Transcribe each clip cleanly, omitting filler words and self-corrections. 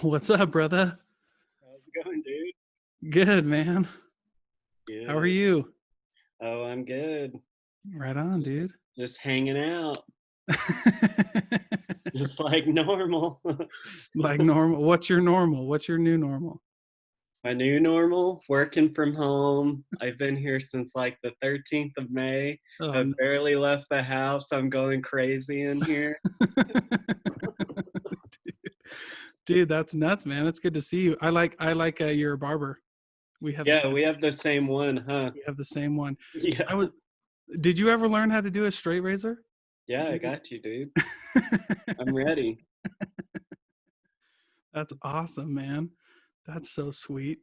What's up, brother? How's it going, dude? Good, man. How are Good. you? Oh, I'm good. Right on, Just dude. just hanging out, just like normal. Like normal. What's your normal? What's your new normal? My new normal, working from home. I've been here since like the 13th of May. Oh, I've no. barely left the house. I'm going crazy in here. Dude, that's nuts, man. It's good to see you. I like you're a barber. We have the Yeah, same we have the same one, huh? we have the same one. Yeah. I was Did you ever learn how to do a straight razor? Yeah, I Maybe. got you, dude. I'm ready. That's awesome, man. That's so sweet.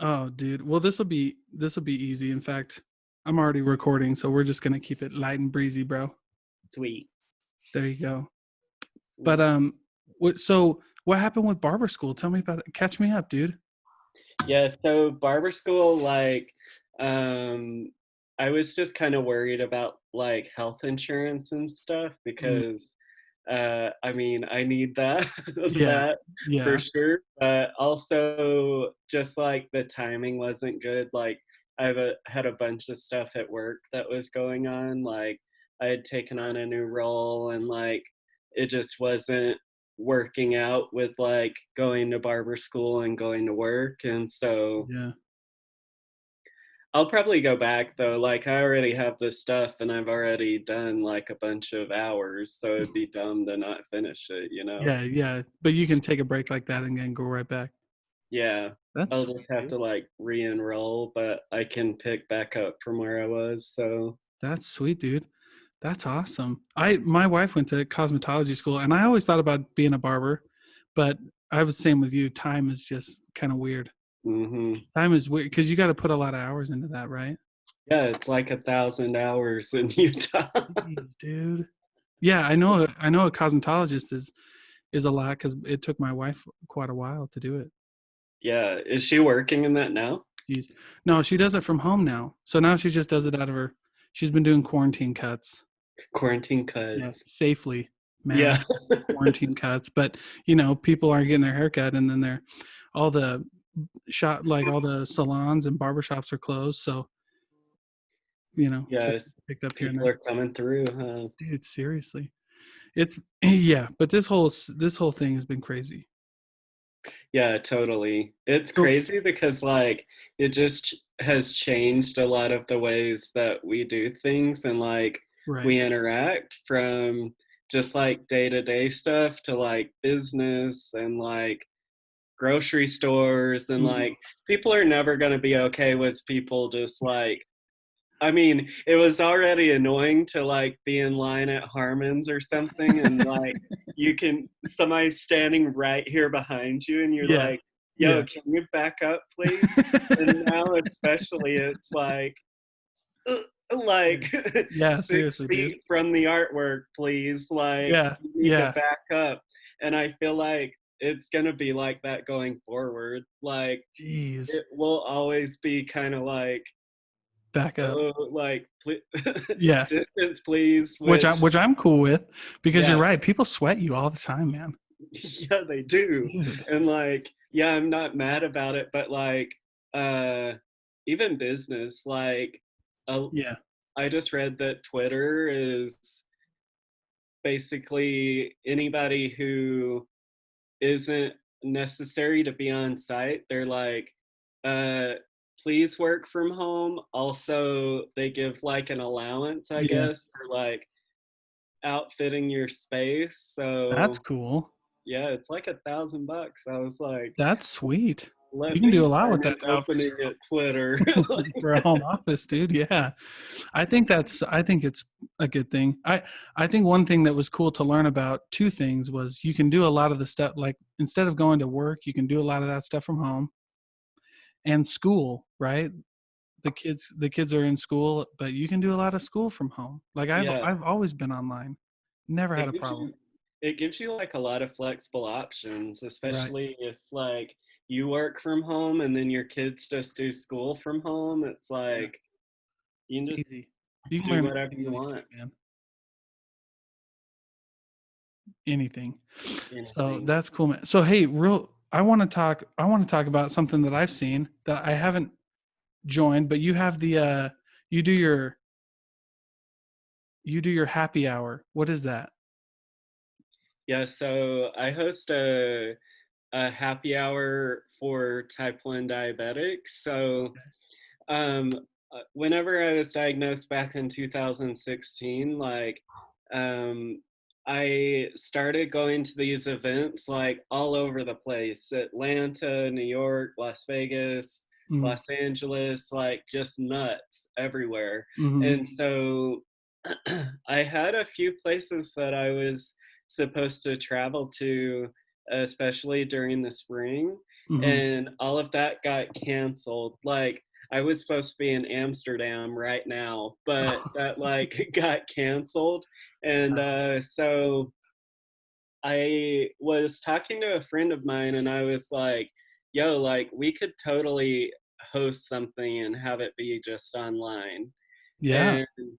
Oh, dude. Well, this will be easy. In fact, I'm already recording, so we're just gonna keep it light and breezy, bro. Sweet. There you go. But Sweet. what happened with barber school? Tell me about it. Catch me up, dude. Yeah, so barber school, um, I was just kind of worried about like health insurance and stuff Mm, because, I mean, I need that, yeah, that for yeah, sure. But also, just like the timing wasn't good. Like, had a bunch of stuff at work that was going on. Like, I had taken on a new role and like it just wasn't working out with like going to barber school and going to work. And so yeah. I'll probably go back though. Like I already have this stuff and I've already done like a bunch of hours. So it'd be dumb to not finish it, you know? Yeah, yeah. But you can take a break like that and then go right back. Yeah. That's I'll just sweet, have dude. to like re enroll, but I can pick back up from where I was. So That's sweet, dude. That's awesome. My wife went to cosmetology school, and I always thought about being a barber, but I was the same with you. Time is just kind of weird. hmm Time is weird because you got to put a lot of hours into that, right? yeah, it's like 1,000 hours in Utah. Jeez, dude. Yeah, I know a cosmetologist is a lot because it took my wife quite a while to do it. Yeah. Is she working in that now? She's No, she does it from home now. So now she just does it out of her. She's been doing quarantine cuts. Quarantine Yeah, cuts. safely Yeah. managed quarantine cuts. But people aren't getting their haircut, and then they're all the all the salons and barbershops are closed. So so Yes. picked up here and People there. are coming through, huh? Dude, seriously, it's yeah. But this whole thing has been crazy. Yeah, totally. It's So crazy because like it just has changed a lot of the ways that we do things and like right, we interact from just like day-to-day stuff to like business and like grocery stores and mhm. like people are never going to be okay with people just like I mean, it was already annoying to like be in line at Harmon's or something and like you can somebody's standing right here behind you and you're Yeah, like, yo, yeah. can you back up please? And now especially it's uh, like Yeah, six seriously, dude. feet from the artwork, please. Like Yeah, you need to yeah. back up. And I feel like it's gonna be like that going forward. Like Jeez. it will always be kind of like Back up. like Yeah. distance please, Which I'm which which I'm cool with because you're yeah. right. People sweat you all the time, man. Yeah, they do. Dude. And like yeah, I'm not mad about it, but like uh even business like uh, Yeah. I just read that Twitter is basically anybody who isn't necessary to be on site, they're like uh please work from home. Also they give like an allowance I Yeah. guess for like outfitting your space. That's So cool. yeah, it's like $1,000. I was like, That's sweet. You let can do a me lot with find that an now for opening at Twitter. for a home office, dude. Yeah. I think it's a good thing. I think one thing that was cool to learn about, two things, was you can do a lot of the stuff, like instead of going to work, you can do a lot of that stuff from home and school, right? The kids are in school, but you can do a lot of school from home. Like I've Yeah, I've always been online. Never had it a gives problem. you it gives you like a lot of flexible options, Right. especially if like you work from home and then your kids just do school from home. It's Yeah. like you can It's just easy. You can do learn whatever anything you really quick, want. man. anything. So anything. that's cool, man. So hey, I want to talk about something that I've seen that I haven't joined, but you have the you do your you do your happy hour. What is that? Yeah, so I host a happy hour for type 1 diabetics. So um, whenever I was diagnosed back in 2016, like um, I started going to these events like all over the place: Atlanta, New York, Las Vegas, Mm-hmm. Los Angeles, like just nuts everywhere. Mm-hmm. And so I had a few places that I was supposed to travel to, especially during the spring, Mm-hmm. and all of that got canceled. Like I was supposed to be in Amsterdam right now, but that like got canceled. And so I was talking to a friend of mine and I was like, yo, like we could totally host something and have it be just online. Yeah. And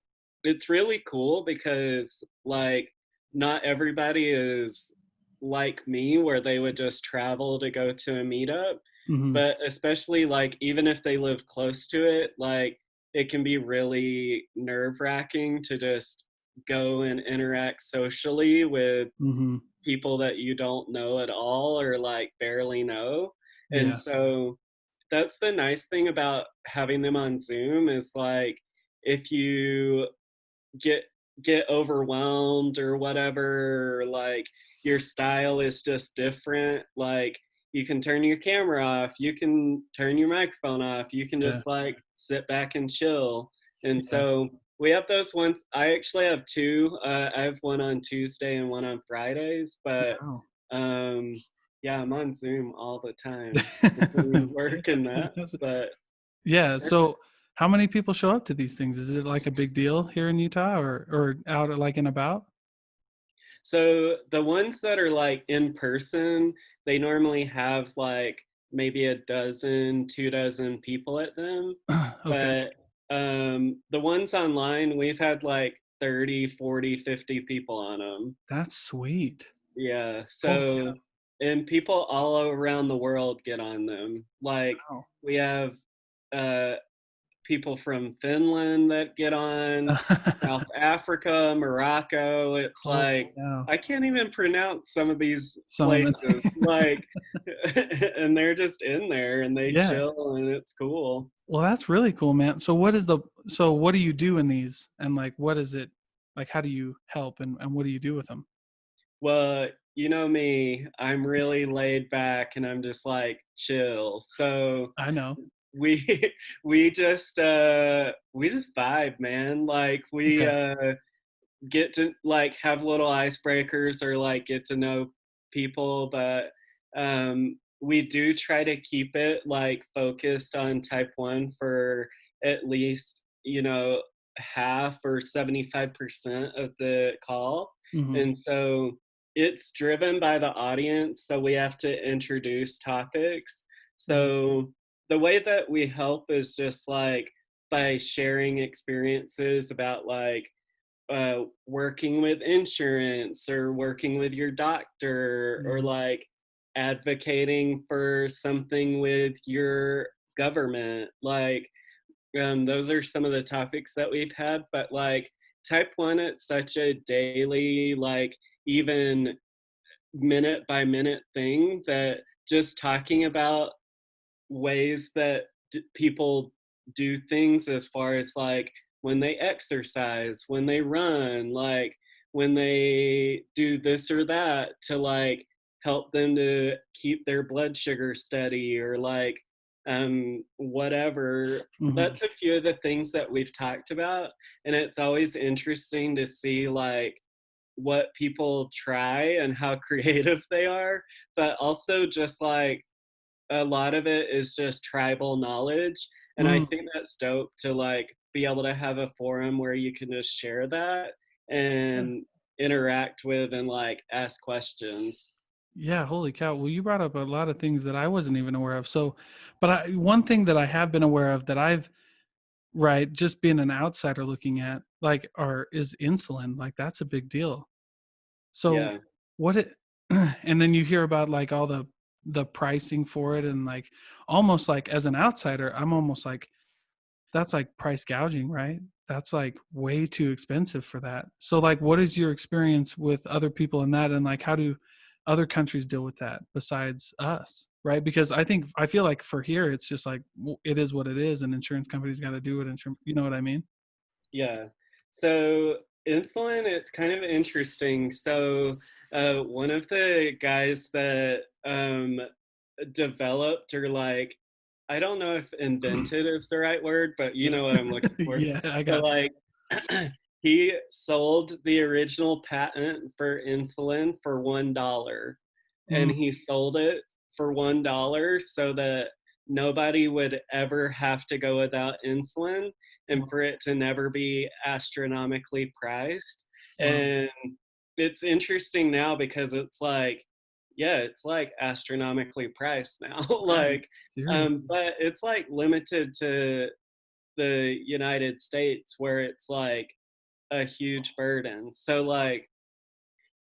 it's really cool because like not everybody is like me where they would just travel to go to a meetup, Mm-hmm. but especially like even if they live close to it, like it can be really nerve-wracking to just go and interact socially with Mm-hmm. people that you don't know at all or like barely know. And Yeah. so that's the nice thing about having them on Zoom is like if you get get overwhelmed or whatever, like your style is just different, like you can turn your camera off, you can turn your microphone off, you can Yeah. just like sit back and chill. And Yeah. so we have those ones. I actually have two. I have one on Tuesday and one on Fridays, but Wow. um yeah, I'm on Zoom all the time between work and that. But Yeah. So how many people show up to these things? Is it like a big deal here in Utah or out like and about? so the ones that are like in person, they normally have like maybe a dozen, 2 dozen people at them. Okay. But the ones online, we've had like 30, 40, 50 people on them. That's sweet. Yeah. Holy So, and people all around the world get on them. Like cow. we have uh, people from Finland that get on, South Africa, Morocco. It's Holy like cow. I can't even pronounce some of these Some of places. it. Like, and they're just in there and they Yeah. chill and it's cool. Well, that's really cool, man. So what do you do in these? And like what is it like how do you help and what do you do with them? Well, you know me, I'm really laid back and I'm just like chill. So I know. we we just vibe, man. Like we Okay. get to like have little icebreakers or like get to know people, but we do try to keep it like focused on type 1 for at least, half or 75% of the call. Mhm. And so it's driven by the audience, so we have to introduce topics. Mhm. So the way that we help is just like by sharing experiences about like working with insurance or working with your doctor or Mhm. like advocating for something with your government. Like, those are some of the topics that we've had, but like type 1, it's such a daily, like, even minute by minute thing that just talking about ways that people do things as far as like when they exercise, when they run, like when they do this or that to like help them to keep their blood sugar steady or like whatever. Mhm. That's a few of the things that we've talked about, and it's always interesting to see like what people try and how creative they are, but also just like a lot of it is just tribal knowledge. And I Mm. think that's dope to like be able to have a forum where you can just share that Yeah. and interact with and like ask questions. Yeah, holy cow. Well, you brought up a lot of things that I wasn't even aware of. So, but one thing that I have been aware of that I've right, just being an outsider looking at like is insulin. Like that's a big deal. So Yeah. what it and then you hear about like all the pricing for it, and like almost like as an outsider, I'm almost like that's like price gouging, right? That's like way too expensive for that. So like what is your experience with other people in that, and like how do other countries deal with that besides us? Right? Because I feel like for here it's just like it is what it is, and insurance companies got to do it. You know what I mean? Yeah. So insulin, it's kind of interesting. So one of the guys that developed, or like, I don't know if invented is the right word, but you Yeah. know what I'm looking for. Yeah, I So got you. like he sold the original patent for insulin for $1. And Mm, he sold it for $1 so that nobody would ever have to go without insulin, and wow, for it to never be astronomically priced. wow. And it's interesting now because it's like, yeah, it's like astronomically priced now. Right. Like, Seriously. but it's like limited to the United States, where it's like a huge burden. So like,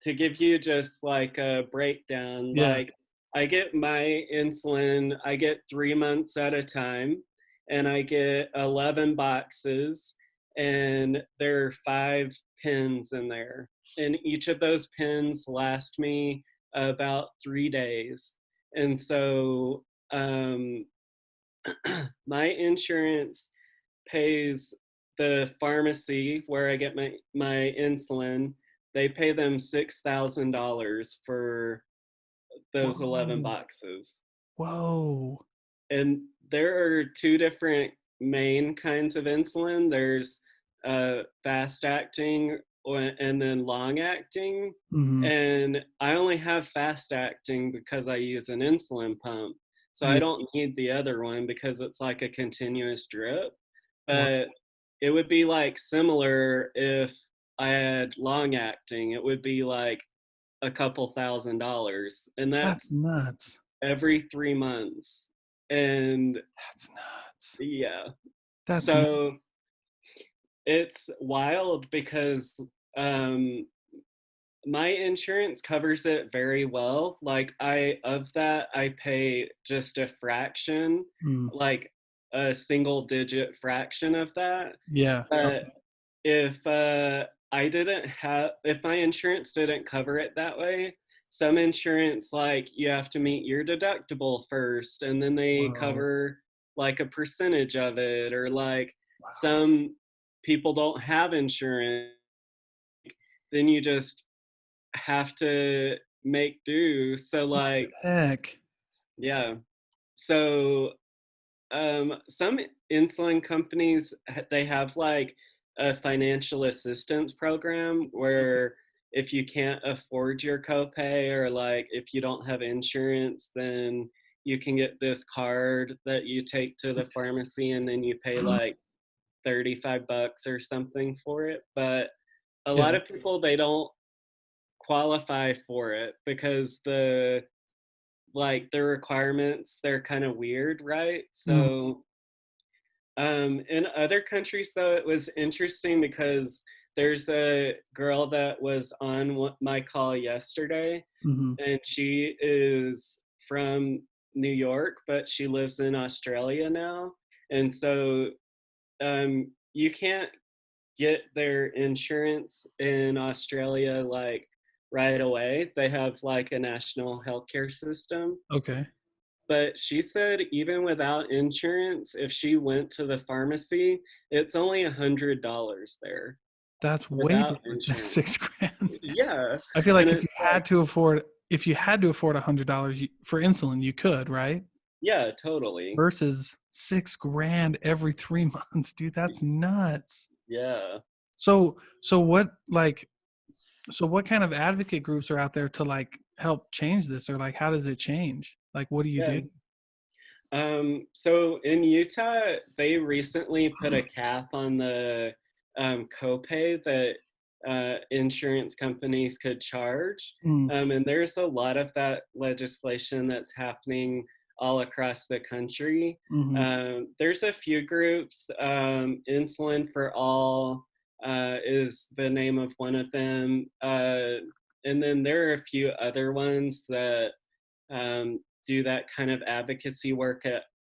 to give you just like a breakdown, Yeah. like I get my insulin, I get 3 months at a time, and I get 11 boxes, and there are 5 pins in there. And each of those pins last me about 3 days. And so my insurance pays the pharmacy where I get my insulin. They pay them $6,000 for those 11 Whoa. boxes. Whoa. And there are two different main kinds of insulin. There's fast acting and then long acting. Mhm. And I only have fast acting because I use an insulin pump. So I Yeah. don't need the other one because it's like a continuous drip. Wow. But it would be like similar if I had long acting. It would be like a couple $1,000s. And That's that's nuts. every 3 months. And That's nuts. yeah, That's nuts. so it's wild because um, my insurance covers it very well. Like, I, of that, I pay just a fraction, Mm. like a single digit fraction of that. Yeah. But Okay. if I didn't have, if my insurance didn't cover it that way, some insurance, like, you have to meet your deductible first, and then they Whoa. cover like a percentage of it, or like Wow. some people don't have insurance, then you just have to make do. So What the like, heck? yeah. So some insulin companies, they have like a financial assistance program Okay. where if you can't afford your copay, or like if you don't have insurance, then you can get this card that you take to the pharmacy, and then you pay like 35 bucks or something for it. But a lot Yeah. of people, they don't qualify for it because the requirements, they're kind of weird, right? Mm. So in other countries, though, it was interesting because there's a girl that was on my call yesterday, Mhm. and she is from New York, but she lives in Australia now. And so you can't get their insurance in Australia like right away. They have like a national healthcare system. Okay. But she said even without insurance, if she went to the pharmacy, it's only $100 there That's way without different than insurance. 6 grand. Yeah. I feel And like it's like, if you had to afford $100 for insulin, you could, right? yeah, totally. Versus 6 grand every 3 months, dude, that's nuts. Yeah. So what like so what kind of advocate groups are out there to like help change this, or like how does it change? Like what do you Yeah. do? So in Utah, they recently put a cap on the copay that insurance companies could charge. Mm, And there's a lot of that legislation that's happening all across the country. mhm. There's a few groups. Insulin for All is the name of one of them. and then there are a few other ones that do that kind of advocacy work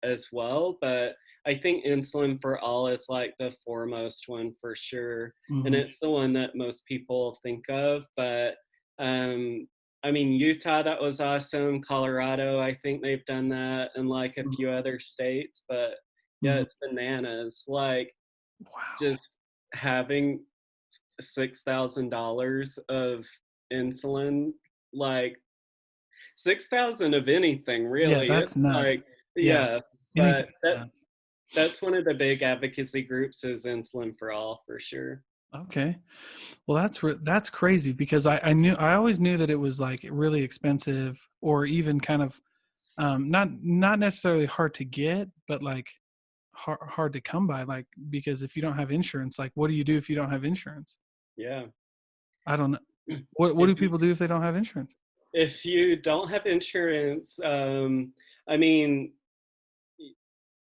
as well. But I think Insulin for All is like the foremost one for sure. And Hmm. it's the one that most people think of. But um, I mean, Utah, that was awesome. Colorado, I think they've done that, and like a few other states. But yeah, Hmm. it's bananas. Like Wow. just having $6,000 of insulin, like 6,000 of anything Yeah, really. that's It's nuts. like, Yeah, yeah, anything but is that nuts. that's one of the big advocacy groups is Insulin for All for sure. Okay. Well, that's crazy because I always knew that it was like really expensive or even kind of not necessarily hard to get, but like hard to come by. Like because if you don't have insurance, like what do you do if you don't have insurance? Yeah. I don't know. What If do people do if they don't have insurance? if you don't have insurance, I mean,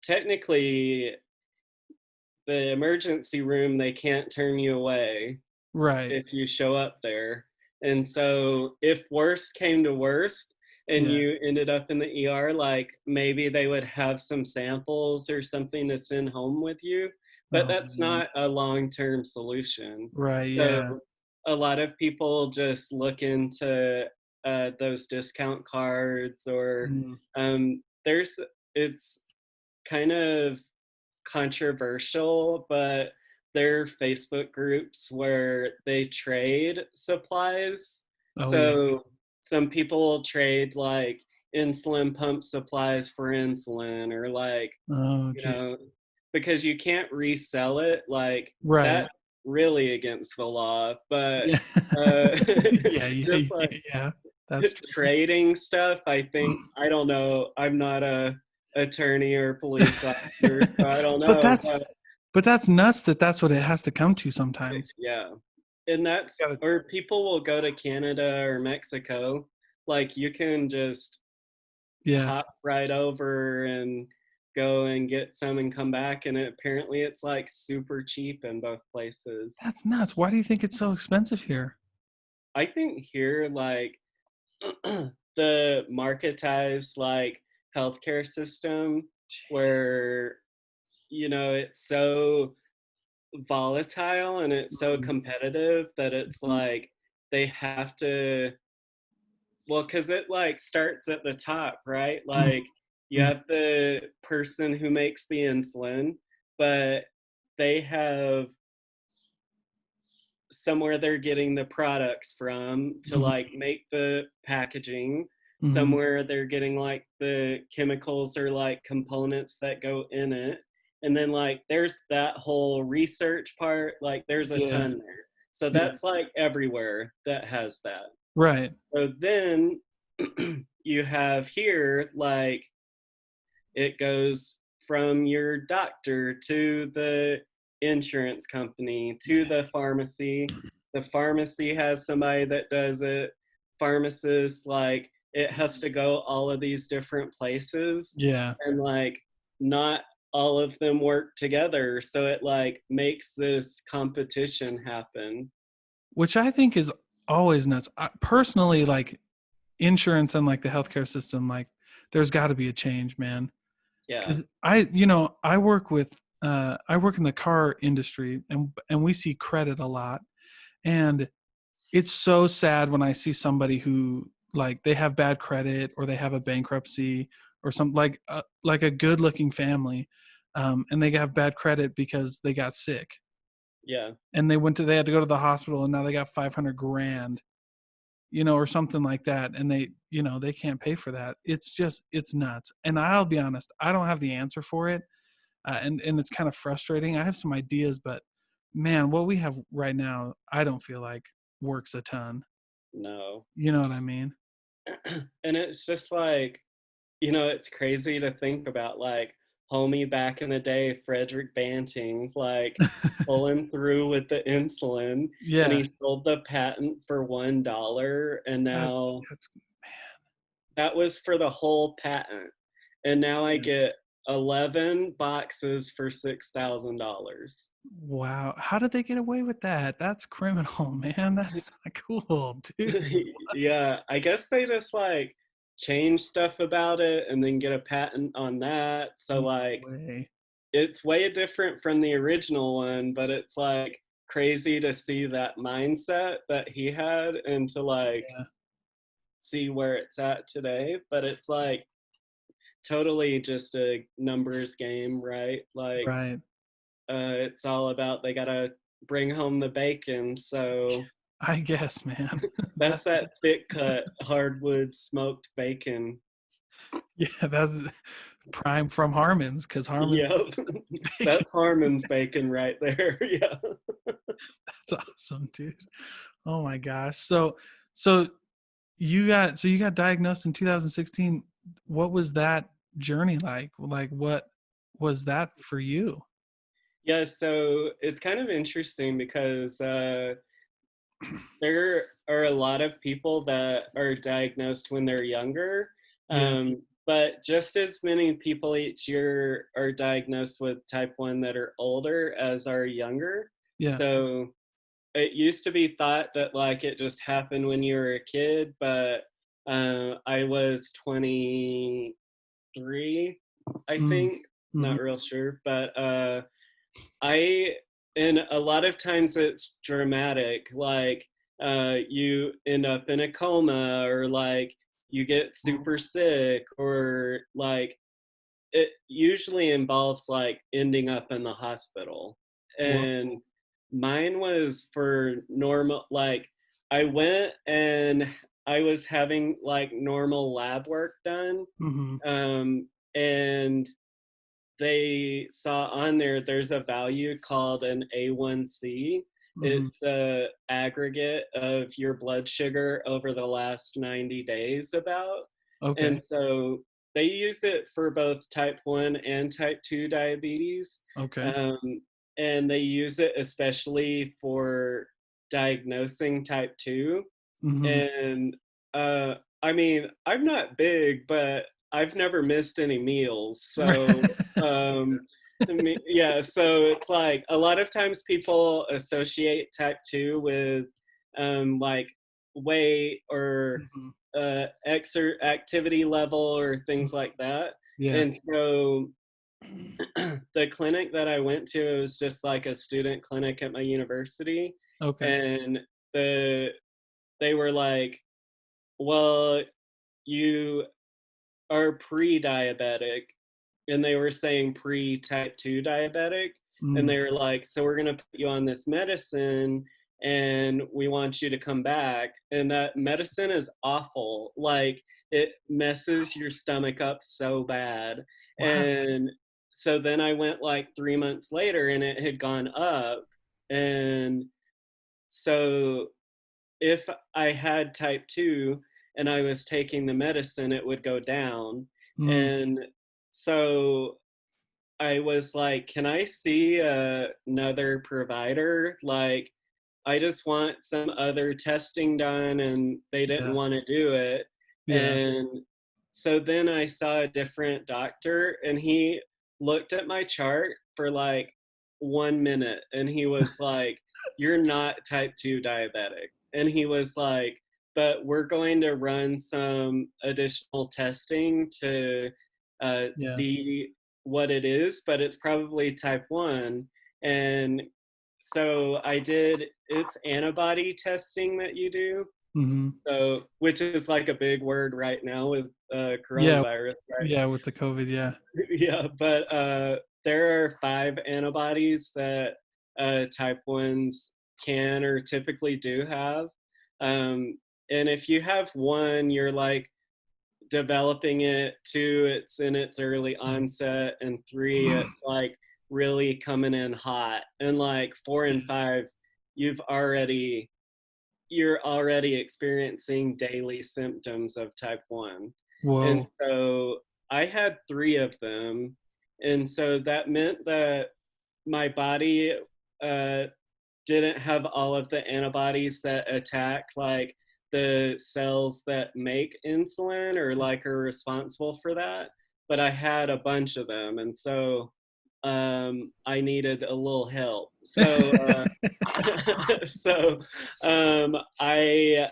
technically the emergency room, they can't turn you away Right. if you show up there. And so if worst came to worst and Yeah. you ended up in the ER, like maybe they would have some samples or something to send home with you, but Oh that's man. not a long-term solution. Right. So Yeah. a lot of people just look into those discount cards or Mm. there's it's kind of controversial, but there are Facebook groups where they trade supplies. Oh yeah. So some people will trade like insulin pump supplies for insulin or like, Oh you gee. know, because you can't resell it like Right. that really against the law, but Yeah. uh Yeah. just Yeah. like Yeah. That's true. trading stuff, I think I don't know. I'm not a attorney or police officer, so I don't but know. that's but that's nuts that that's what it has to come to sometimes. Yeah. And that's Gotta, or people will go to Canada or Mexico. Like you can just yeah. hop right over and go and get some and come back and apparently it's like super cheap in both places. That's nuts. Why do you think it's so expensive here? I think here like the marketized like healthcare system where it's so volatile and it's so Mhm. competitive that it's Mhm. like they have to well because it like starts at the top, right? Mhm. Like you have the person who makes the insulin, but they have somewhere they're getting the products from to Mhm. like make the packaging, Mhm. somewhere they're getting like the chemicals or like components that go in it, and then like there's that whole research part, like there's a Yeah. ton there, so Yeah. that's like everywhere that has that. Right. So then you have here like it goes from your doctor to the insurance company to the pharmacy. The pharmacy has somebody that does it. Pharmacists, like, it has to go all of these different places. Yeah. And, like, not all of them work together. So it, like, makes this competition happen. Which I think is always nuts. Personally, like insurance and like the healthcare system, like there's got to be a change, man. Yeah. Because I work in the car industry and we see credit a lot, and it's so sad when I see somebody who like they have bad credit or they have a bankruptcy or some like a good looking family, and they have bad credit because they got sick Yeah. and they had to go to the hospital and now they got 500 grand, or something like that, and they can't pay for that. It's nuts. And I'll be honest, I don't have the answer for it, and it's kind of frustrating. I have some ideas, but man, what we have right now, I don't feel like works a ton. No. You know what I mean? And it's just like, it's crazy to think about like homie back in the day, Frederick Banting, like pulling through with the insulin, and Yeah, he sold the patent for $1, and that, now that's that was for the whole patent. And now I yeah. get 11 boxes for $6,000. Wow. How did they get away with that? That's criminal, man. That's not cool, dude. Yeah, I guess they just like change stuff about it and then get a patent on that. So No like way. it's way different from the original one, but it's like crazy to see that mindset that he had and to like Yeah. see where it's at today. But it's like totally just a numbers game, right? Like Right. it's all about they gotta bring home the bacon. So I guess, man. that's That's that thick cut hardwood smoked bacon. yeah, that's prime from Harmon's because Harmon's Yep. bacon. That's Harmon's bacon right there. Yeah. That's awesome, dude. Oh my gosh. So you got diagnosed in 2016. What was that journey like? Like what was that for you? Yeah, so it's kind of interesting because there are a lot of people that are diagnosed when they're younger, Yeah. but just as many people each year are diagnosed with type 1 that are older as are younger. Yeah. So it used to be thought that like it just happened when you were a kid, but I was 23, I Mm. think, Mhm. not real sure, but I and a lot of times it's dramatic, like you end up in a coma or like you get super sick or like it usually involves like ending up in the hospital. Whoa. And mine was for normal, like I went and I was having like normal lab work done. Mhm. And they saw on there there's a value called an A1C. Mhm. It's a aggregate of your blood sugar over the last 90 days about. Okay. And so they use it for both type 1 and type 2 diabetes. Okay. Um, and they use it especially for diagnosing type 2. Mhm. And uh, I mean, I'm not big, but I've never missed any meals. Right. So, yeah, so it's like a lot of times people associate type 2 with like weight or Mhm. activity level or things Mhm. like that. Yeah. And so the clinic that I went to was just like a student clinic at my university. Okay. And the they were like, well, you are pre-diabetic, and they were saying pre-type 2 diabetic, and Mm. they were like, so we're going to put you on this medicine and we want you to come back, and that medicine is awful, like it messes your stomach up so bad. Wow. And so then I went like 3 months later and it had gone up. And so if I had type 2 and I was taking the medicine, it would go down. Mm. And so I was like, can I see another provider? Like, I just want some other testing done, and they didn't Yeah. want to do it. Yeah. And so then I saw a different doctor, and he looked at my chart for like 1 minute, and he was like, you're not type 2 diabetic. And he was like, but we're going to run some additional testing to Yeah. see what it is, but it's probably type 1. And so I did, it's antibody testing that you do. Mhm. So, which is like a big word right now with Yeah. coronavirus, right? Yeah, with the COVID, yeah. Yeah, but there are 5 antibodies that type 1s can or typically do have. Um, and if you have one, you're like developing it. 2, it's in its early Mhm. onset. And 3, it's like really coming in hot. And like 4 Yeah. and 5, you've already you're already experiencing daily symptoms of type 1. And Whoa. so I had 3 of them. And so that meant that my body uh, didn't have all of the antibodies that attack like the cells that make insulin or like are responsible for that. but I had a bunch of them, and so I needed a little help. So so I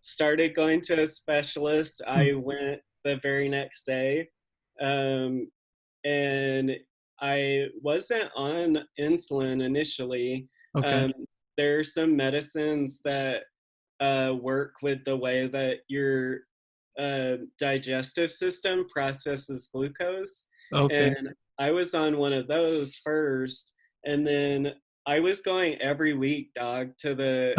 started going to a specialist. I went the very next day, um, and I wasn't on insulin initially. Okay. Um, there are some medicines that work with the way that your digestive system processes glucose. Okay. And I was on one of those first, and then I was going every week, dog, to the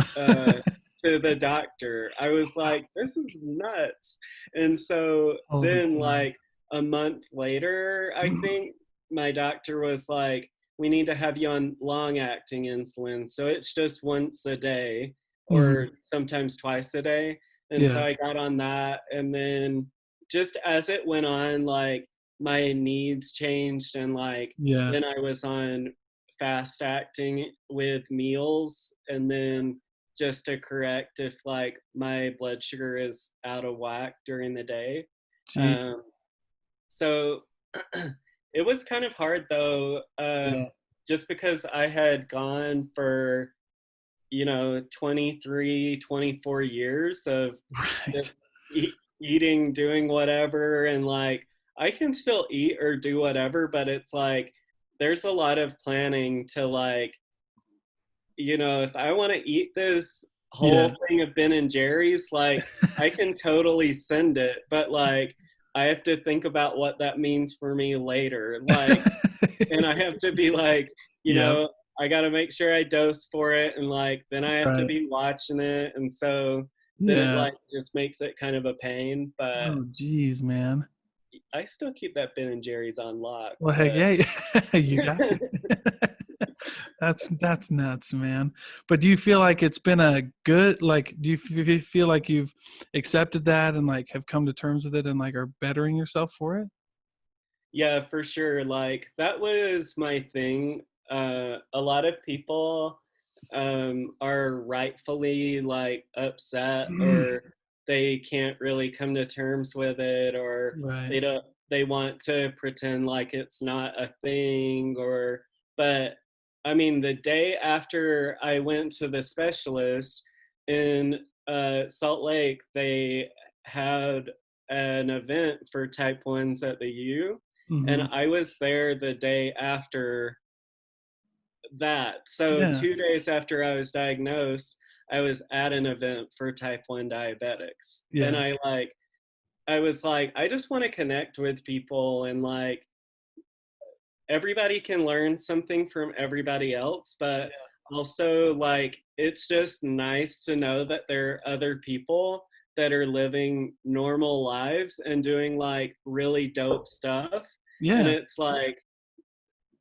doctor. I was like, this is nuts. And so Holy then, cow. like a month later, I think my doctor was like, we need to have you on long acting insulin. So it's just once a day or Mhm. sometimes twice a day. And so Yeah. I got on that. And then just as it went on, like my needs changed. And like Yeah. then I was on fast acting with meals. And then just to correct if like my blood sugar is out of whack during the day. Jeez. Um, so it was kind of hard though, Yeah. just because I had gone for 23, 24 years of Right. just eating, doing whatever, and like I can still eat or do whatever, but it's like there's a lot of planning to like, if I want to eat this Yeah. whole thing of Ben and Jerry's, like I can totally send it, but like I have to think about what that means for me later. Like, and I have to be like, you Yep. know, I got to make sure I dose for it, and like then I have to Right. be watching it, and so then it Yeah. like just makes it kind of a pain. But Oh, geez, man. I still keep that Ben and Jerry's on lock. Well, heck But yeah, you got to. That's nuts, man. But do you feel like it's been a good like, do you feel like you've accepted that and, like, have come to terms with it and, like, are bettering yourself for it? yeah, for sure. Like that was my thing. A lot of people are rightfully like upset, or they can't really come to terms with it, or Right. they don't they want to pretend like it's not a thing, or but I mean the day after I went to the specialist in Salt Lake, they had an event for type 1s at the U, and Mhm. I was there the day after that. So Yeah. 2 days after I was diagnosed, I was at an event for type 1 diabetics. And Yeah. I was like, I just want to connect with people, and like everybody can learn something from everybody else, but also like it's just nice to know that there are other people that are living normal lives and doing like really dope stuff. And Yeah. it's like,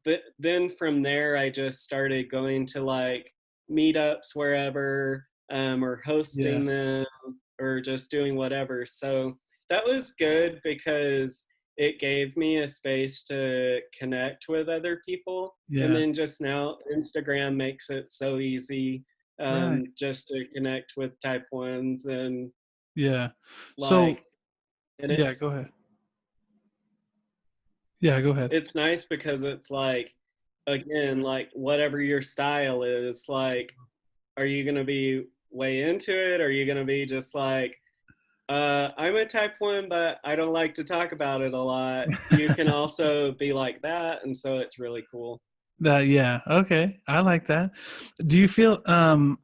but then from there I just started going to like meetups wherever, or Yeah. hosting them, or just doing whatever. So that was good because it gave me a space to connect with other people. And Yeah. then just now Instagram makes it so easy, Right. just to connect with type 1s, and Yeah. So like, and yeah, it's go ahead. Yeah, go ahead. it's nice because it's like, again, like whatever your style is, like are you going to be way into it, or are you going to be just like, I'm a type 1 but I don't like to talk about it a lot? You can also be like that, and so it's really cool. That yeah, okay. I like that. Do you feel,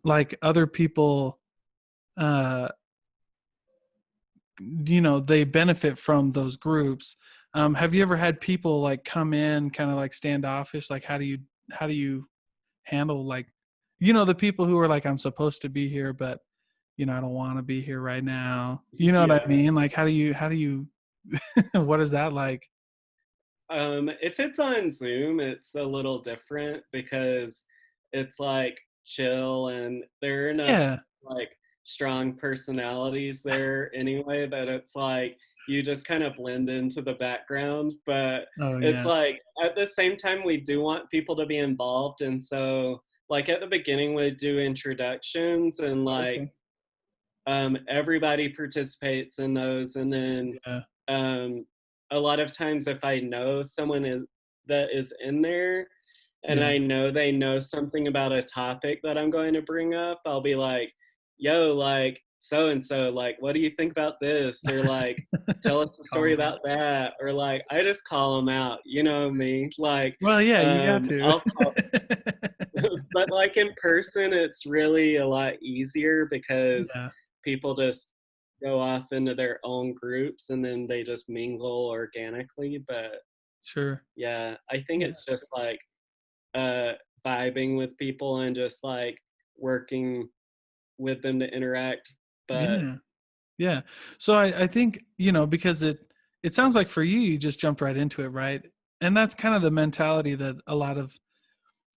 like other people, uh they benefit from those groups? Have you ever had people like come in kind of like standoffish? Like how do you handle like the people who are like, I'm supposed to be here, but I don't want to be here right now. You know what I Yeah. mean? Like how do you what is that like? If it's on Zoom, it's a little different because it's like chill, and there are enough Yeah. like strong personalities there anyway that it's like you just kind of blend into the background. But Oh it's yeah. like at the same time, we do want people to be involved. And so, like, at the beginning, we do introductions, and like Okay. everybody participates in those. And then Yeah. um, a lot of times if I know someone is that is in there and Yeah. I know they know something about a topic that I'm going to bring up, I'll be like, "Yo, like so and so, like, what do you think about this?" Or like, "Tell us a Call story 'em out. about that." Or like, I just call them out. You know me. Like, Well, yeah, you got to. I'll call, but like in person, it's really a lot easier because Yeah, people just go off into their own groups and then they just mingle organically. But sure. yeah, I think Yeah. it's just like uh vibing with people and just like working with them to interact. But Yeah. Yeah. So I think, because it sounds like for you, you just jumped right into it, right? And that's kind of the mentality that a lot of,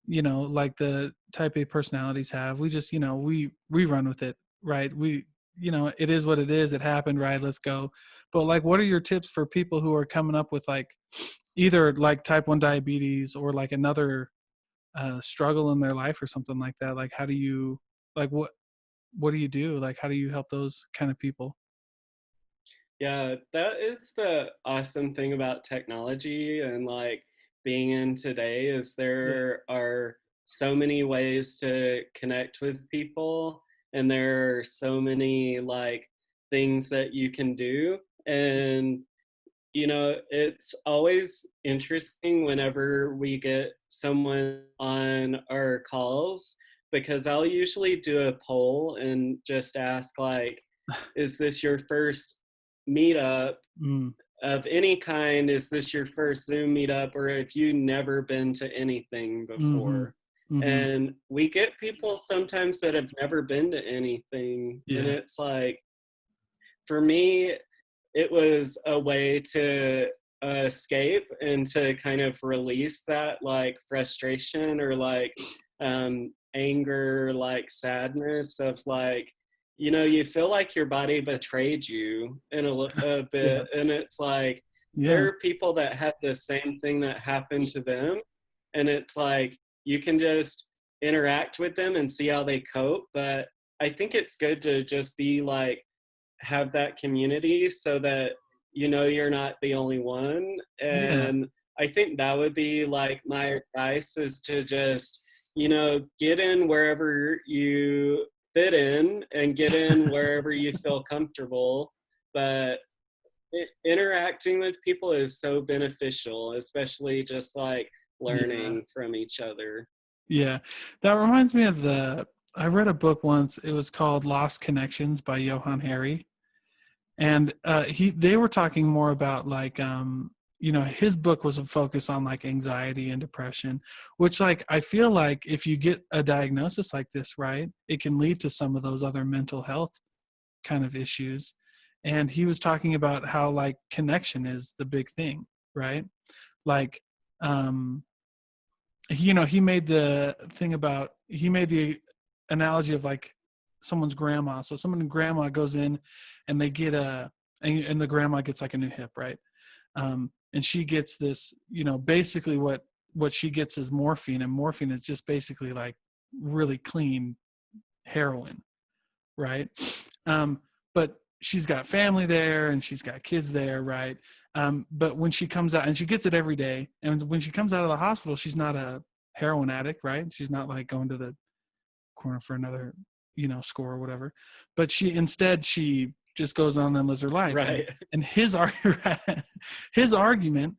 like the type A personalities have. We just, we run with it, right? It is what it is. It happened, right? Let's go. But like, what are your tips for people who are coming up with like either like type 1 diabetes or like another struggle in their life or something like that? Like, how do you, like, what do you do? Like, how do you help those kind of people? yeah, that is the awesome thing about technology and like being in today is Yeah. there are so many ways to connect with people and there are so many like things that you can do. And it's always interesting whenever we get someone on our calls because I'll usually do a poll and just ask like, is this your first meetup Mm, of any kind? Is this your first Zoom meetup, or have you never been to anything mhm, before? mhm. And we get people sometimes that have never been to anything, and Yeah, it's like, for me, it was a way to escape and to kind of release that like frustration or like anger, like sadness of like, you feel like your body betrayed you in a yeah, bit. And it's like, there yeah, are people that have the same thing that happened to them. And it's like, you can just interact with them and see how they cope. But I think it's good to just be like, have that community so that you're not the only one. yeah, And I think that would be like my advice is to just get in wherever you fit in and get in wherever you feel comfortable. But interacting with people is so beneficial, especially just like yeah, learning from each other. yeah. That reminds me of I read a book once. It was called Lost Connections by Johann Hari. And they were talking more about like his book was a focus on like anxiety and depression, which like I feel like if you get a diagnosis like this, right, it can lead to some of those other mental health kind of issues. And he was talking about how like connection is the big thing, right? Like um he made the thing about he made the analogy of like someone's grandma. So someone's grandma goes in and they get and the grandma gets like a new hip, right? And she gets this, basically what she gets is morphine, and morphine is just basically like really clean heroin, right? But she's got family there and she's got kids there, right? But when she comes out, and she gets it every day, and when she comes out of the hospital, she's not a heroin addict, right? She's not like going to the corner for another, score or whatever. But she just goes on and lives her life. And Right. and his his argument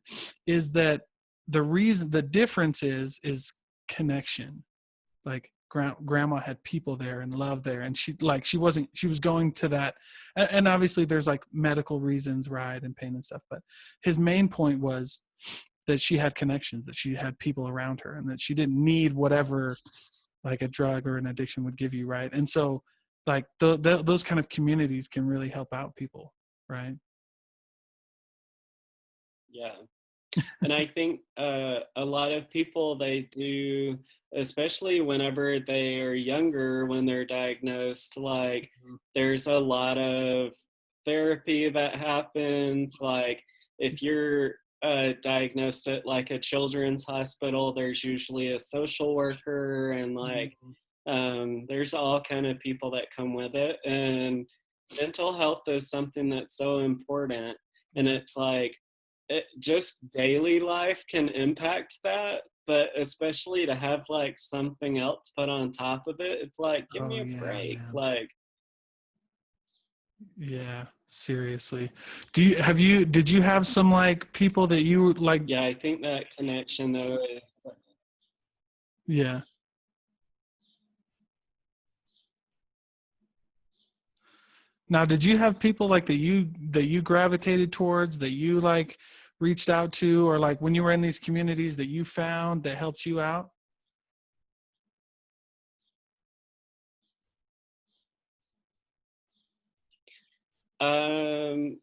is that the difference is connection. Like grandma had people there and love there, and she was going to that. And obviously there's like medical reasons, right, and pain and stuff, but his main point was that she had connections, that she had people around her, and that she didn't need whatever like a drug or an addiction would give you, right? And so like those kind of communities can really help out people, right? Yeah. And I think a lot of people, they do, especially whenever they are younger, when they're diagnosed, like Mhm. there's a lot of therapy that happens. Like if you're diagnosed at like a children's hospital, there's usually a social worker and like Mhm. there's all kind of people that come with it. And mental health is something that's so important. And Yeah. it's like, just daily life can impact that, but especially to have like something else put on top of it, it's like, give Oh me a yeah, break. man. Like, Yeah, seriously. Did you have some like people that you like? yeah, I think that connection though is, Yeah. Now, did you have people like that you gravitated towards, that you like reached out to, or like when you were in these communities that you found that helped you out? um,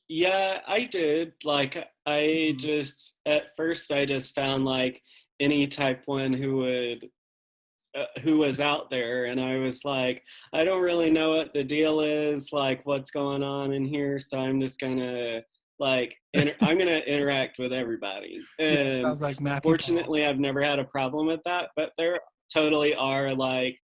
yeah, I did. Like, I Mhm. just, at first, I just found like any type one who was out there, and I was like, I don't really know what the deal is, like what's going on in here, so I'm just gonna like I'm gonna interact with everybody. Yeah, it And sounds like Matthew Paul. fortunately I've never had a problem with that, but there totally are like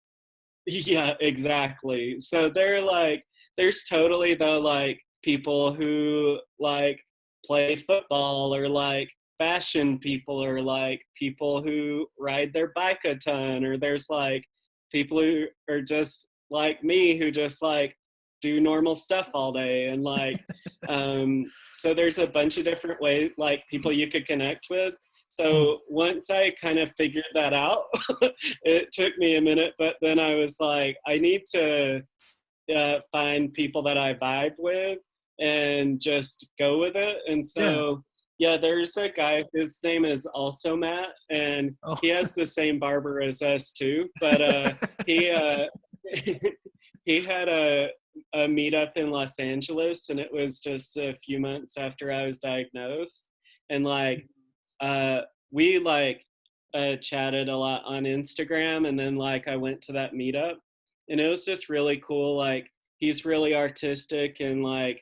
yeah, exactly. So they're like, there's totally the like people who like play football, or like fashion people, or like people who ride their bike a ton, or there's like people who are just like me who just like do normal stuff all day. And like, so there's a bunch of different ways, like people you could connect with. Mm. So once I kind of figured that out, it took me a minute, but then I was like, I need to find people that I vibe with and just go with it. And Yeah. so, yeah, there's a guy, his name is also Matt, and Oh. he has the same barber as us too. But he he had a meetup in Los Angeles, and it was just a few months after I was diagnosed. And like, uh, we like chatted a lot on Instagram, and then like I went to that meetup, and it was just really cool. Like, he's really artistic and like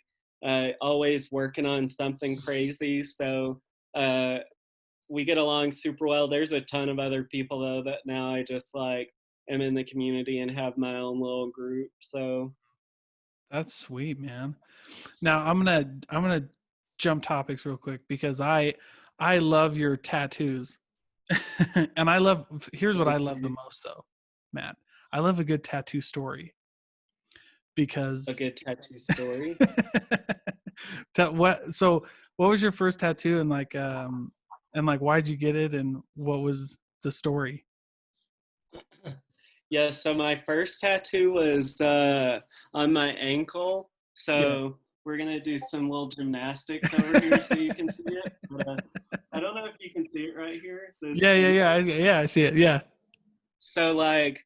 always working on something crazy. So uh, we get along super well. There's a ton of other people though that now I just like am in the community and have my own little group. So That's sweet, man. Now I'm gonna jump topics real quick because I love your tattoos. And I love, here's what I thank love the you. most though, Matt. I love a good tattoo story A because good tattoo story. what was your first tattoo, and like why'd you get it, and what was the story? Yeah, so my first tattoo was on my ankle. Yeah. So we're gonna do some little gymnastics over here so you can see it. But I don't know if you can see it right here, this Yeah. ankle. Yeah, I see it. Yeah. So like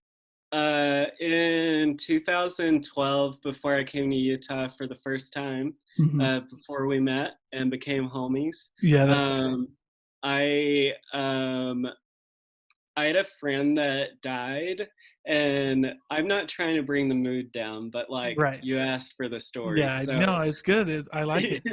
in 2012, before I came to Utah for the first time, Hmm. before we met and became homies, Yeah, that's right. um, I I had a friend that died, and I'm not trying to bring the mood down, but like Right. you asked for the story. Yeah, no, it's good. I like it.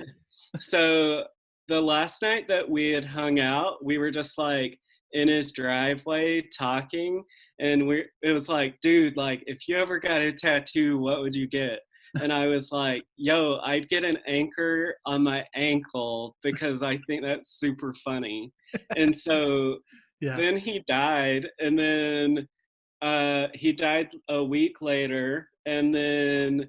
So the last night that we had hung out, we were just like in his driveway talking, and it was like, dude, like if you ever got a tattoo, what would you get? And I was like, yo, I'd get an anchor on my ankle because I think that's super funny. And so Yeah. then he died, and then he died a week later, and then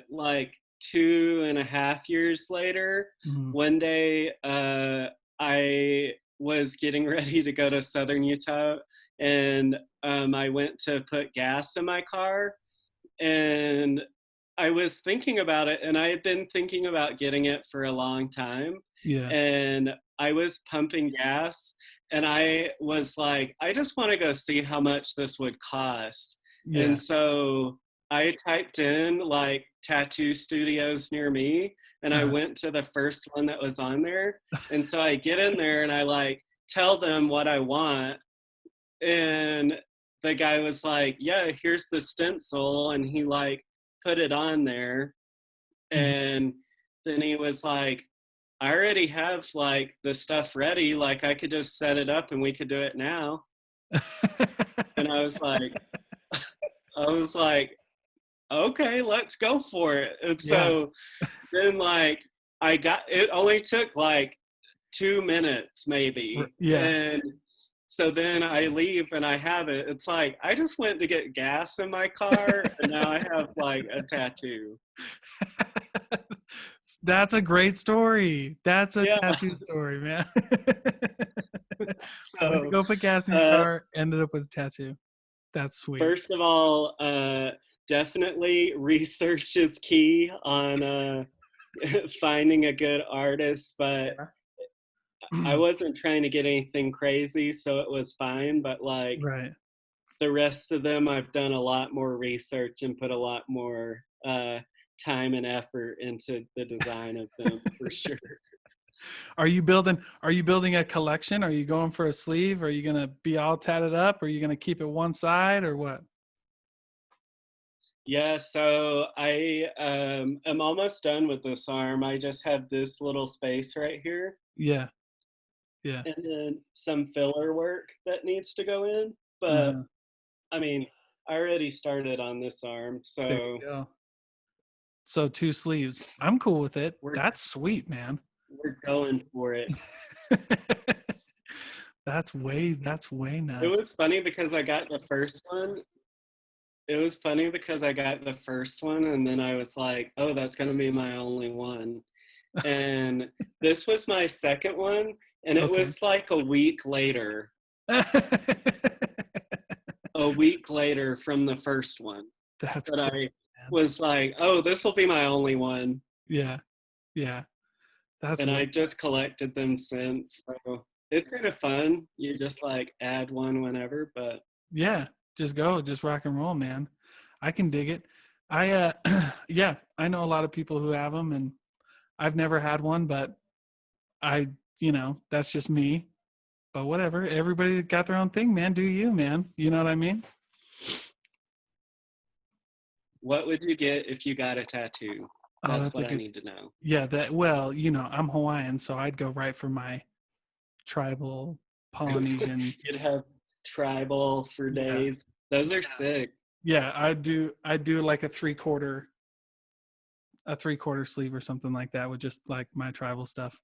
like 2.5 years later, Mhm. one day I was getting ready to go to Southern Utah, and I went to put gas in my car, and I was thinking about it, and I had been thinking about getting it for a long time. Yeah. And I was pumping gas, and I was like, I just want to go see how much this would cost. And Yeah. so I typed in like tattoo studios near me, and I Uh, went to the first one that was on there. And so I get in there and I like tell them what I want, and the guy was like, yeah, here's the stencil, and he like put it on there. mhm. And then he was like, I already have like the stuff ready, like I could just set it up and we could do it now. And I was like, okay, let's go for it. And Yeah. so then like it only took like 2 minutes maybe. Yeah. And so then I leave and I have it. It's like I just went to get gas in my car and now I have like a tattoo. That's a great story. That's a Yeah. tattoo story, man. Went to So go put gas in your uh car, ended up with a tattoo. That's sweet. first of all, definitely research is key on finding a good artist, but I wasn't trying to get anything crazy, so it was fine. But like Right. the rest of them, I've done a lot more research and put a lot more time and effort into the design of them for sure. Are you building a collection? Are you going for a sleeve? Are you gonna be all tatted up? Are you gonna keep it one side or what? Yeah, so I am almost done with this arm. I just have this little space right here, Yeah. Yeah. and then some filler work that needs to go in. But Uh-huh. I mean, I already started on this arm, There so you go. So 2 sleeves. I'm cool with it. we're That's sweet, man. we're going for it. That's way It nuts. was funny because I got the first one. It was funny because I got the first one, and then I was like, "Oh, that's gonna be my only one." And this was my second one, and it Okay. was like a week later from the first one That's that cool, I man. was like, "Oh, this will be my only one," Yeah. Yeah. That's and way I just collected them since. So it's kind of fun. You just like add one whenever, but Yeah. Just go. Just rock and roll, man. I can dig it. I yeah, I know a lot of people who have them, and I've never had one, but I, that's just me. But whatever. Everybody got their own thing, man. Do you, man? You know what I mean? what would you get if you got a tattoo? Oh, That's that's a what I good. need to know. Yeah, well, I'm Hawaiian, so I'd go right for my tribal Polynesian. You'd have tribal for Yeah. days. Those are sick. Yeah, I do like a three quarter sleeve or something like that with just like my tribal stuff.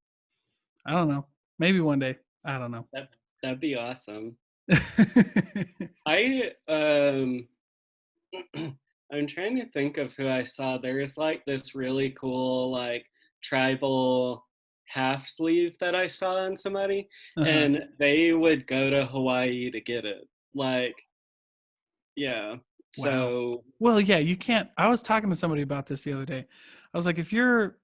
I don't know. Maybe one day. I don't know. That that'd be awesome. I I'm trying to think of who I saw. There's like this really cool like tribal half sleeve that I saw on somebody, Uh-huh. and they would go to Hawaii to get it. Like, yeah. Wow. So Well, yeah, you can't. I was talking to somebody about this the other day. I was like, if you're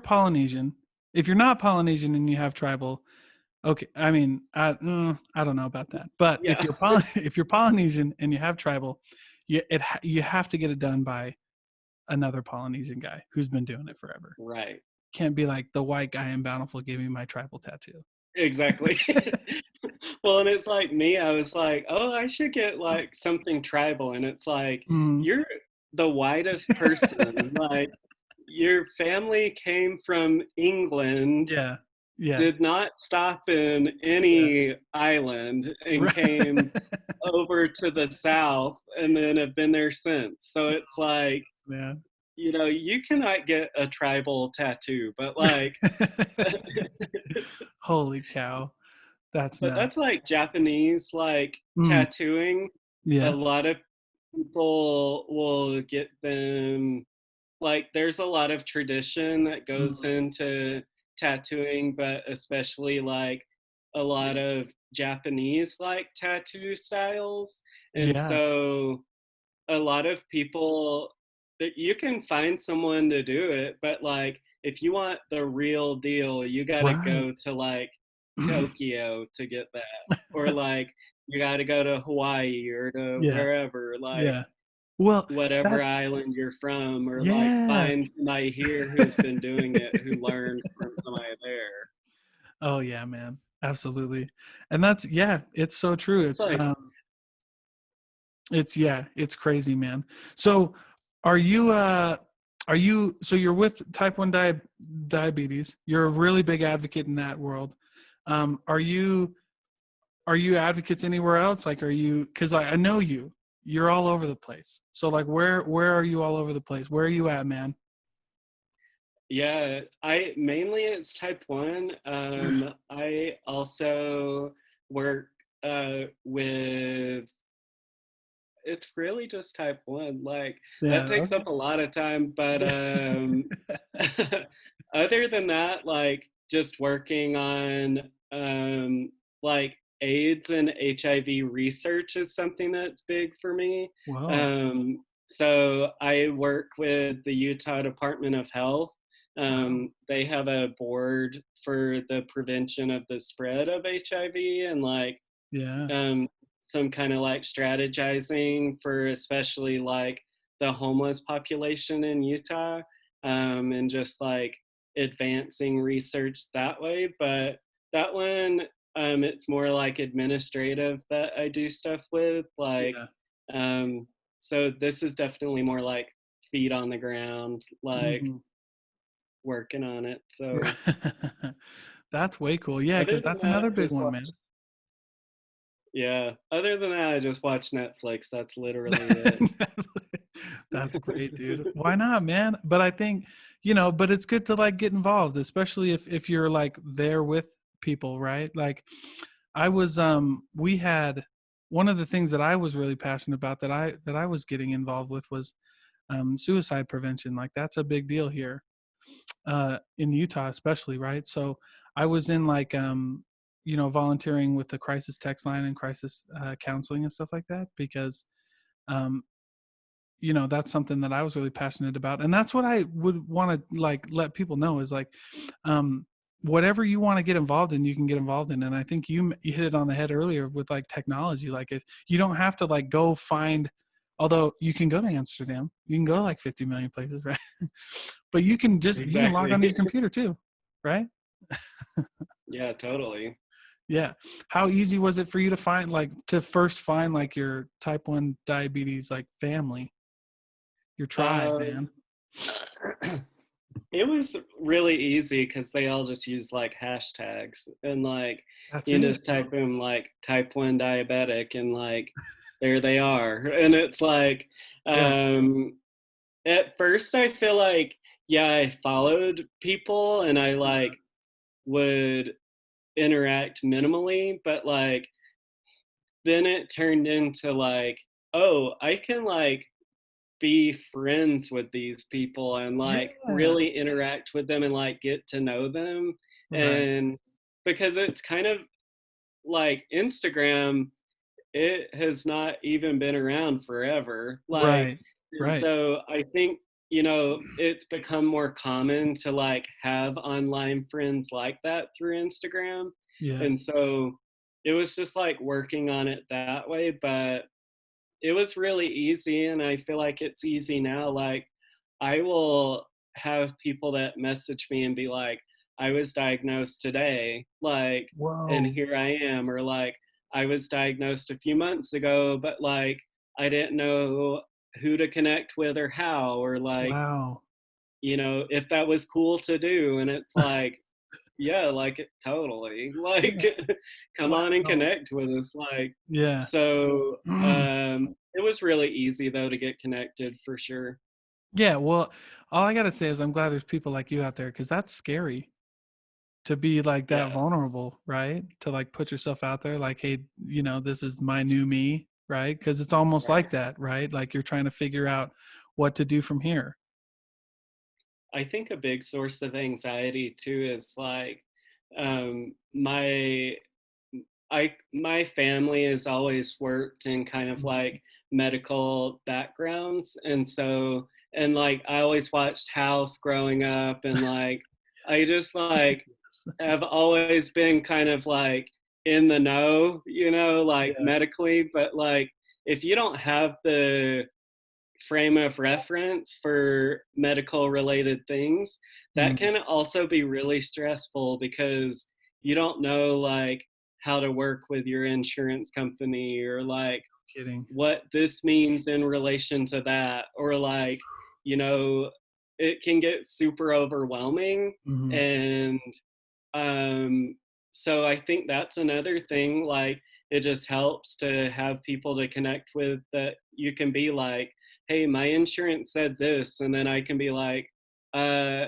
Polynesian, if you're not Polynesian and you have tribal, okay. I mean, I don't know about that. But if yeah, you're if you're Polynesian and you have tribal, you have to get it done by another Polynesian guy who's been doing it forever. right. Can't be like the white guy in Bountiful gave me my tribal tattoo. Exactly. Well, and it's like me, I was like, oh, I should get like something tribal. And it's like, Mm. you're the whitest person. Like, your family came from England, Yeah. Yeah. did not stop in Yeah. any island, and Right. came over to the South and then have been there since. So it's like, Man. you cannot get a tribal tattoo, but like, Holy cow. That's but nuts. that's like Japanese, like Mm. tattooing. A Yeah. lot of people will get them, like, there's a lot of tradition that goes Mm. into tattooing, but especially like a lot of Japanese like tattoo styles. And Yeah. so a lot of people, that you can find someone to do it, but like if you want the real deal, you got to Right. go to like Tokyo to get that, or like you got to go to Hawaii or to Yeah. wherever, like Yeah. Well, whatever that island you're from, or like yeah. find somebody here who's been doing it, who learned from somebody there. Oh yeah, man. Absolutely. And that's yeah, it's so true. It's like It's crazy, man. So are you so you're with type 1 diabetes. You're a really big advocate in that world. Are you advocates anywhere else? Like are you cuz I know you're all over the place. So like where are you all over the place? Where are you at, man? Yeah, I mainly it's type 1. I also work with it's really just type 1. Like that Yeah, takes okay. up a lot of time, but other than that, like just working on like AIDS and HIV research is something that's big for me. Whoa. So I work with the Utah Department of Health. Wow. They have a board for the prevention of the spread of HIV and like Yeah. um, some kind of like strategizing for especially like the homeless population in Utah, and just like advancing research that way. But that one, it's more like administrative that I do stuff with. Like, Yeah. um, so this is definitely more like feet on the ground, like Mhm. working on it. Right. So That's way cool. Yeah, other because than that's another that, big just one, watch. man. Yeah. Other than that, I just watch Netflix. That's literally it. That's great, dude. Why not, man? But I think, but it's good to like get involved, especially if you're like there with people, right? Like I was we had one of the things that I was really passionate about that I was getting involved with was suicide prevention. Like that's a big deal here. In Utah especially, right? So I was in like volunteering with the crisis text line and crisis counseling and stuff like that because um, that's something that I was really passionate about, and that's what I would want to like let people know is like um, whatever you want to get involved in, you can get involved in. And I think you hit it on the head earlier with like technology. Like you don't have to like go find, although you can go to Amsterdam, you can go to like 50 million places, right? But you can log onto Exactly. your computer too, right? Yeah, totally. Yeah. How easy was it for you to find like to first find like your type 1 diabetes like family, your tribe, Um, man? it was really easy because they all just use like hashtags and like That's you it. just type in like type 1 diabetic and like there they are. And it's like Yeah. um at first I feel like yeah, I followed people and I Yeah. like would interact minimally, but like then it turned into like, oh, I can like be friends with these people and like Yeah. really interact with them and like get to know them. Right. And because it's kind of like Instagram, it has not even been around forever. Like, Right. and Right. so I think, it's become more common to like have online friends like that through Instagram. Yeah. And so it was just like working on it that way. But it was really easy, and I feel like it's easy now. Like, I will have people that message me and be like, I was diagnosed today, like, and Whoa. here I am, or like, I was diagnosed a few months ago, but like, I didn't know who to connect with or how, or like, Wow. if that was cool to do. And it's like, yeah, like it totally. Like Yeah. come on and Wow. connect with us. Like Yeah. so it was really easy though to get connected for sure. Yeah. Well, all I gotta say is I'm glad there's people like you out there because that's scary to be like that Yeah. vulnerable, right? To like put yourself out there, like, hey, this is my new me, right? Because it's almost Right. like that, right? Like you're trying to figure out what to do from here. I think a big source of anxiety too is like my my family has always worked in kind of Mhm. like medical backgrounds, and so and like I always watched House growing up, and like I Yes. just like Yes. have always been kind of like in the know, like Yeah. medically, but like if you don't have the frame of reference for medical related things, that Mm, can also be really stressful because you don't know like how to work with your insurance company or like kidding. what this means in relation to that, or like you know it can get super overwhelming. Mhm. And um so I think that's another thing, like it just helps to have people to connect with that you can be like, hey, my insurance said this, and then I can be like, uh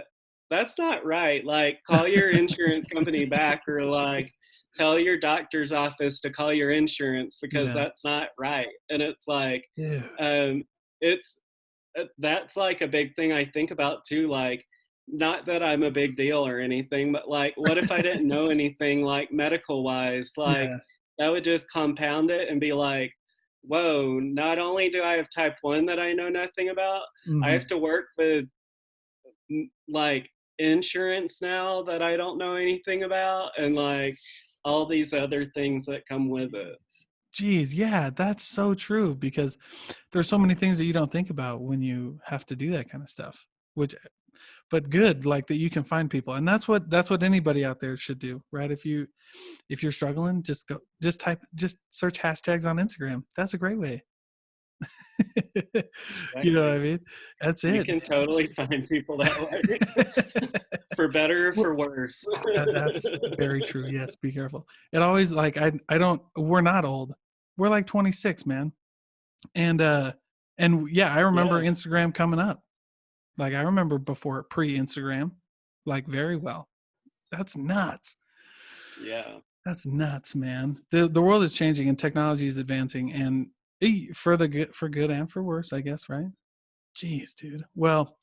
that's not right. Like, call your insurance company back, or like tell your doctor's office to call your insurance, because Yeah. that's not right. And it's like, Dude. um, it's that's like a big thing I think about too. Like, not that I'm a big deal or anything, but like, what if I didn't know anything, like medical wise? Like, Yeah. that would just compound it and be like, whoa, not only do I have type 1 that I know nothing about, I have Mhm. to work with like insurance now that I don't know anything about, and like all these other things that come with it. Jeez, yeah, that's so true because there's so many things that you don't think about when you have to do that kind of stuff. Which, but good, like that you can find people, and that's what anybody out there should do, right? If you're struggling, just go, just search hashtags on Instagram. That's a great way. You know what I Exactly. mean? That's You it. can totally find people that way, for better or Well, for worse. that's very true. Yes, be careful. It always like I don't. We're not old. We're like 26, man. And yeah, I remember Yeah, Instagram coming up. Like I remember before pre-Instagram, like very well. That's nuts. yeah. That's nuts, man. The world is changing and technology is advancing, and for the good, for good and for worse, I guess, right? Jeez, dude. Well,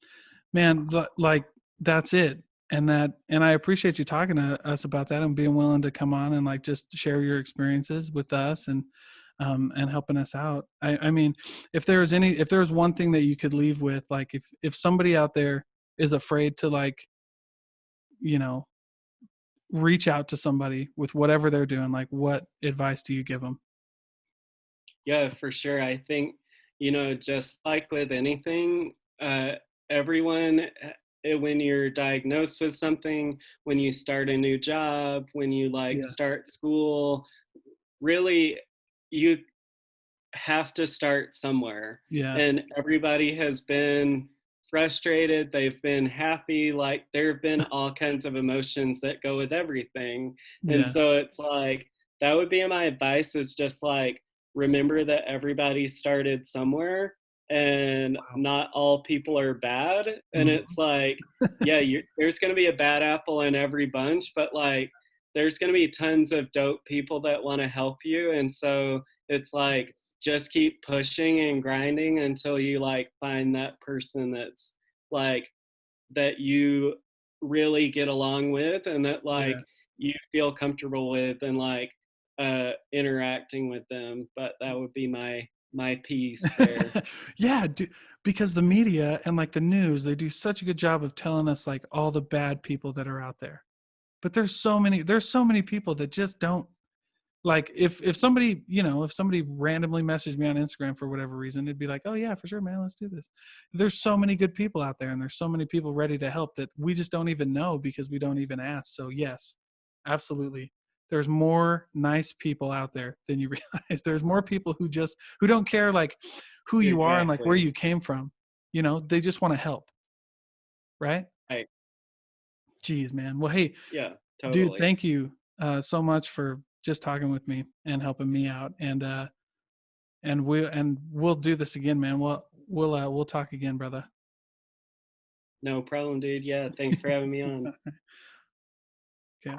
man, like that's it. And I appreciate you talking to us about that and being willing to come on and like just share your experiences with us and helping us out. I mean, if there was one thing that you could leave with, like if somebody out there is afraid to like, you know, reach out to somebody with whatever they're doing, like what advice do you give them? Yeah, for sure. I think, just like with anything, everyone, when you're diagnosed with something, when you start a new job, when you like Yeah. start school, really, you have to start somewhere. Yeah. And everybody has been frustrated, they've been happy, like there have been all kinds of emotions that go with everything. And Yeah. so it's like, that would be my advice, is just like, remember that everybody started somewhere, and Wow. not all people are bad. And it's Mhm. like, yeah, there's going to be a bad apple in every bunch, but like there's going to be tons of dope people that want to help you. And so it's like, Yes. just keep pushing and grinding until you like find that person that's like, that you really get along with, and that Yeah. like you feel comfortable with, and like interacting with them. But that would be my piece there. Yeah, because the media and like the news, they do such a good job of telling us like all the bad people that are out there. But there's so many people that just don't like if somebody, if somebody randomly messaged me on Instagram for whatever reason, it'd be like, "Oh yeah, for sure, man, let's do this." There's so many good people out there and there's so many people ready to help that we just don't even know because we don't even ask. So, yes, absolutely. There's more nice people out there than you realize. There's more people who don't care like who you are and like where Exactly. you came from. They just want to help, right? I Jeez, man. Well, hey, Yeah, dude, totally. thank you so much for just talking with me and helping me out. And we'll do this again, man. We'll talk again, brother. No problem, dude. Yeah, thanks for having me on. Okay.